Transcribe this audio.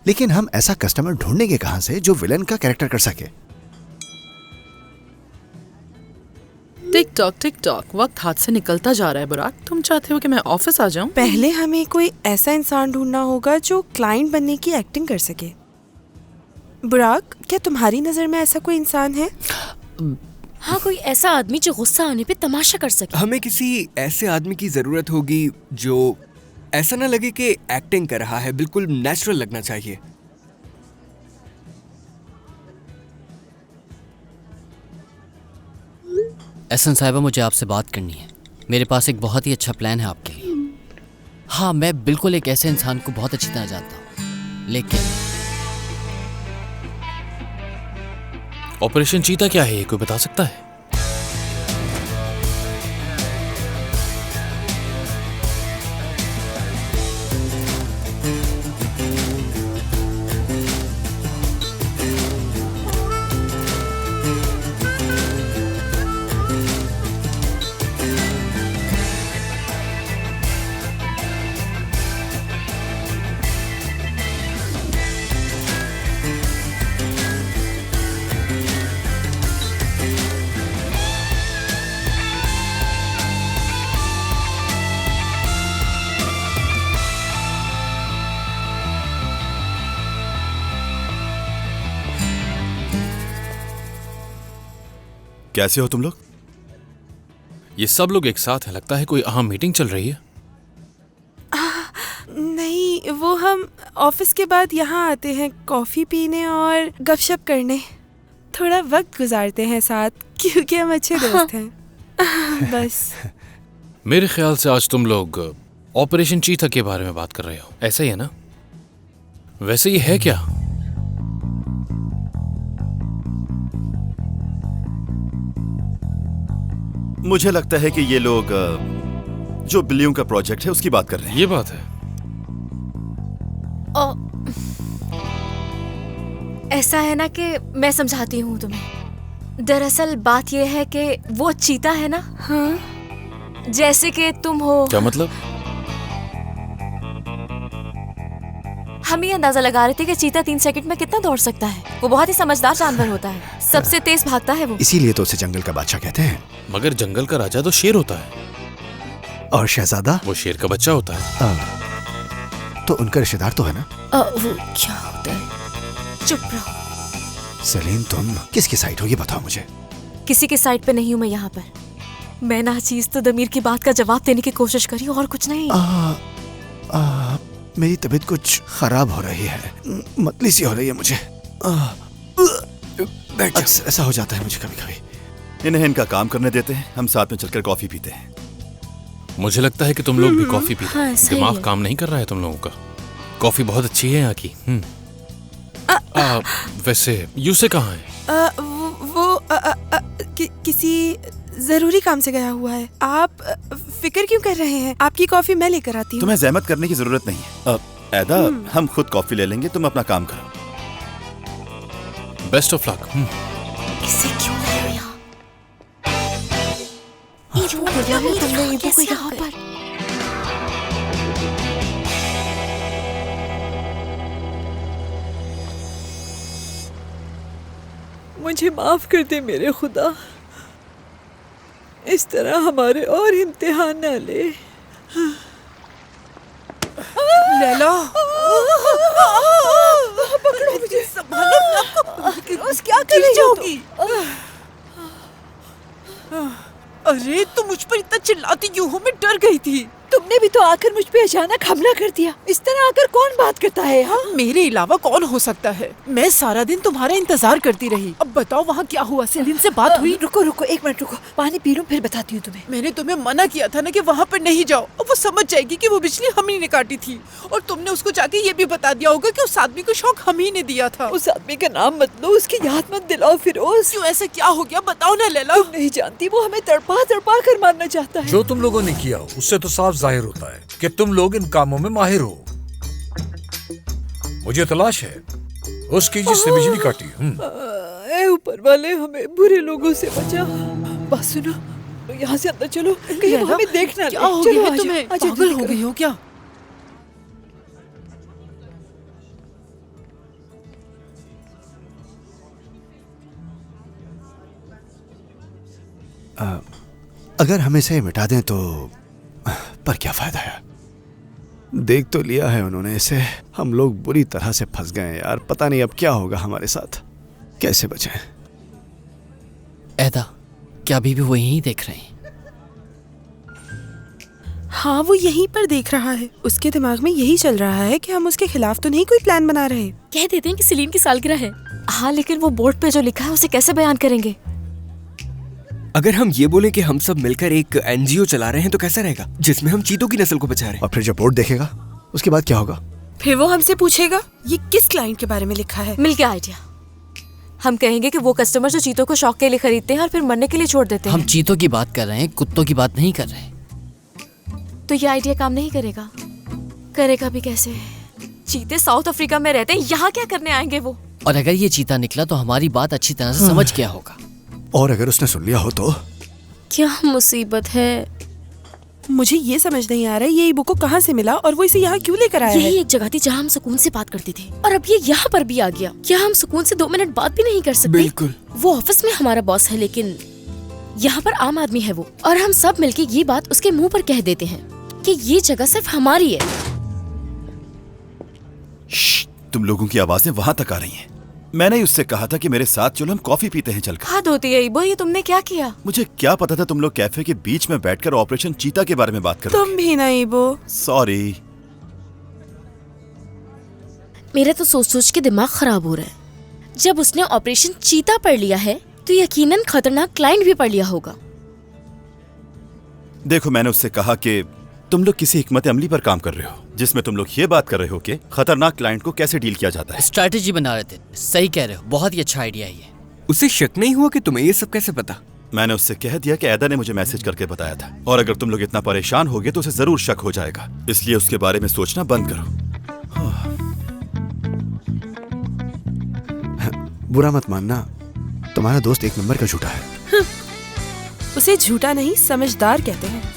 लेकिन हम ऐसा कस्टमर ढूंढेंगे कहां से जो विलन का कैरेक्टर कर सके? टिक टॉक वक्त हाथ से निकलता जा रहा है। बुराक, तुम चाहते हो कि मैं ऑफिस आ जाऊं? पहले हमें कोई ऐसा इंसान ढूंढना होगा जो क्लाइंट बनने की एक्टिंग कर सके। बुराक, क्या तुम्हारी नजर में ऐसा कोई इंसान है? हाँ, कोई ऐसा आदमी जो गुस्सा आने पे तमाशा कर सके। हमें किसी ऐसे आदमी की जरूरत होगी जो ऐसा ना लगे कि एक्टिंग कर रहा है, बिल्कुल नेचुरल लगना चाहिए। एहसन साहिबा, मुझे आपसे बात करनी है। मेरे पास एक बहुत ही अच्छा प्लान है आपके लिए। हाँ, मैं बिल्कुल एक ऐसे इंसान को बहुत अच्छी तरह जानता हूँ, लेकिन ऑपरेशन चीता क्या है, ये कोई बता सकता है? कैसे हो तुम लोग? ये सब लोग एक साथ हैं, लगता है कोई अहम मीटिंग चल रही है। नहीं, वो हम ऑफिस के बाद यहाँ आते हैं कॉफी पीने और गपशप करने। थोड़ा वक्त गुजारते हैं साथ, क्योंकि हम अच्छे दोस्त हैं। बस। मेरे ख्याल से आज तुम लोग ऑपरेशन चीता के बारे में बात कर रहे हो, ऐसा ही है ना? वैसे ये है क्या? मुझे लगता है कि ये लोग जो बिल्लियों का प्रोजेक्ट है उसकी बात कर रहे हैं। ये बात है। ऐसा है ना कि मैं समझाती हूँ तुम्हें। दरअसल बात यह है कि वो चीता है ना, हाँ, जैसे कि तुम हो। क्या मतलब? हम ये अंदाजा लगा रहे थे कि चीता 3 सेकंड में कितना दौड़ सकता है। वो बहुत ही समझदार जानवर होता है, सबसे तेज भागता है वो। इसीलिए तो उसे जंगल का बादशाह कहते हैं। मगर जंगल का राजा तो शेर होता है। और शहजादा? वो शेर का बच्चा होता है। तो उनका रिश्तेदार तो है ना? वो क्या होता है? चुप रहो। सलीम, तुम किसकी साइड हो ये बताओ मुझे। किसी की साइड पे नहीं हूँ मैं यहाँ पर। मैं नाचीज तो दमीर की बात का जवाब देने की कोशिश करी, और कुछ नहीं। मेरी तबीयत कुछ खराब हो रही है, मतली सी हो रही है मुझे। अक्सर ऐसा हो जाता है मुझे कभी कभी। इन्हें इनका काम करने देते हैं, हम साथ में चलकर कॉफी पीते हैं। मुझे लगता है कि तुम लोग भी कॉफी पीते हैं। हाँ, दिमाग काम नहीं कर रहा है तुम लोगों का। कॉफी बहुत अच्छी है यहाँ की। वैसे यूसे कहाँ है? वो किसी जरूरी काम से गया हुआ है। आप फिक्र क्यों कर रहे हैं? आपकी कॉफी मैं लेकर आती हूँ। तुम्हें जहमत करने की जरूरत नहीं है। ऐदा, हम खुद कॉफी ले लेंगे, तुम अपना काम करो। Best of luck. इसे क्यों लाए हो यहाँ? तुमने यहाँ पर। मुझे माफ कर दे मेरे खुदा, इस तरह हमारे और इम्तिहान न ले। लैला, पकड़ो मुझे, संभालो। क्या कर रही हो तुम? अरे तुम मुझ पर इतना चिल्लाती क्यों हो? मैं डर गई थी। तुमने भी तो आकर मुझ पे अचानक हमला कर दिया। इस तरह आकर कौन बात करता है? हाँ, मेरे अलावा कौन हो सकता है? मैं सारा दिन तुम्हारा इंतजार करती रही। अब बताओ वहाँ क्या हुआ? सेलिन से बात हुई? रुको एक मिनट रुको, पानी पी लूं फिर बताती हूँ तुम्हें। मैंने तुम्हें मना किया था ना कि वहाँ पर नहीं जाओ। अब वो समझ जाएगी कि वो बिजली हम ही ने काटी थी, और तुमने उसको जाके ये भी बता दिया होगा कि उस आदमी को शौक हम ही ने दिया था। उस आदमी का नाम मत लो, उसकी याद मत दिलाओ फिरोज। क्यों, ऐसा क्या हो गया? बताओ ना लैला। तुम नहीं जानती, वो हमें तड़पा तड़पा कर मारना चाहता है। जो तुम लोगों ने किया उससे तो साफ जाहिर होता है कि तुम लोग इन कामों में माहिर हो। मुझे तलाश है उसकी जिसने बिजली काटी। ऊपर वाले हमें बुरे लोगों से बचा। बस सुनो, यहाँ से अंदर चलो, कहीं वो हमें देखना। क्या हो गया है तुम्हें? पागल हो गई हो क्या? अगर हम इसे मिटा दें तो पर क्या फायदा है? देख तो लिया है उन्होंने इसे। हम लोग बुरी तरह से फंस गए यार। पता नहीं अब क्या होगा हमारे साथ, कैसे बचें? ऐदा, क्या अभी भी वो यहीं देख रहे हैं? हाँ, वो यहीं पर देख रहा है। उसके दिमाग में यही चल रहा है कि हम उसके खिलाफ तो नहीं कोई प्लान बना रहे। कह देते हैं कि सेलिन की सालगिरह है। हाँ, लेकिन वो बोर्ड पे जो लिखा है उसे कैसे बयान करेंगे? अगर हम ये बोले कि हम सब मिलकर एक एनजीओ चला रहे हैं तो कैसा रहेगा, जिसमें हम चीतों की नस्ल को बचा रहे हैं? और फिर जब बोर्ड देखेगा उसके बाद क्या होगा? फिर वो हमसे पूछेगा ये किस क्लाइंट के बारे में लिखा है। मिल गया आइडिया। हम कहेंगे कि वो कस्टमर जो चीतों को शौक के लिए खरीदते हैं और फिर मरने के लिए छोड़ देते हैं। हम चीतों की बात कर रहे हैं, कुत्तों की बात नहीं कर रहे। तो ये आइडिया काम नहीं करेगा। करेगा भी कैसे? चीते साउथ अफ्रीका में रहते हैं, यहाँ क्या करने आएंगे वो? और अगर ये चीता निकला तो हमारी बात अच्छी तरह से समझ गया होगा। और अगर उसने सुन लिया हो तो? क्या मुसीबत है। मुझे ये समझ नहीं आ रहा है ये इबो को कहाँ से मिला और वो इसे यहाँ क्यों लेकर आया है? यही एक जगह थी जहाँ हम सुकून से बात करते थे और अब ये यहाँ पर भी आ गया। क्या हम सुकून से 2 मिनट बात भी नहीं कर सकते? बिल्कुल। वो ऑफिस में हमारा बॉस है लेकिन यहाँ पर आम आदमी है वो, और हम सब मिलके ये बात उसके मुंह पर कह देते हैं कि ये जगह सिर्फ हमारी है। तुम लोगों की आवाजें वहां तक आ रही हैं। मैंने ही उससे कहा था कि मेरे साथ चलो, हम कॉफी पीते हैं चलकर। हद होती है इबो, ये तुमने क्या किया? मुझे क्या पता था तुम लोग कैफे के बीच में बैठकर ऑपरेशन चीता के बारे में बात कर रहे तुम भी ना इबो। सॉरी। मेरा तो सोच सोच के दिमाग खराब हो रहा है। जब उसने ऑपरेशन चीता पढ़ लिया है तो यकीनन खतरनाक क्लाइंट भी पढ़ लिया होगा। देखो, मैंने उससे कहा कि तुम लोग किसी हिकमत अमली पर काम कर रहे हो जिसमें तुम लोग ये बात कर रहे हो कि खतरनाक क्लाइंट को कैसे डील किया जाता है। स्ट्रैटेजी बना रहे थे। सही कह रहे हो, बहुत ही अच्छा आइडिया है ये। उसे शक नहीं हुआ कि तुम्हें ये सब कैसे पता? मैंने उससे कह दिया कि ऐदा ने मुझे मैसेज करके बताया था, और अगर तुम लोग इतना परेशान होगे तो उसे जरूर शक हो जाएगा, इसलिए उसके बारे में सोचना बंद करो। बुरा मत मानना, तुम्हारा दोस्त एक नंबर का झूठा है। उसे झूठा नहीं समझदार कहते हैं।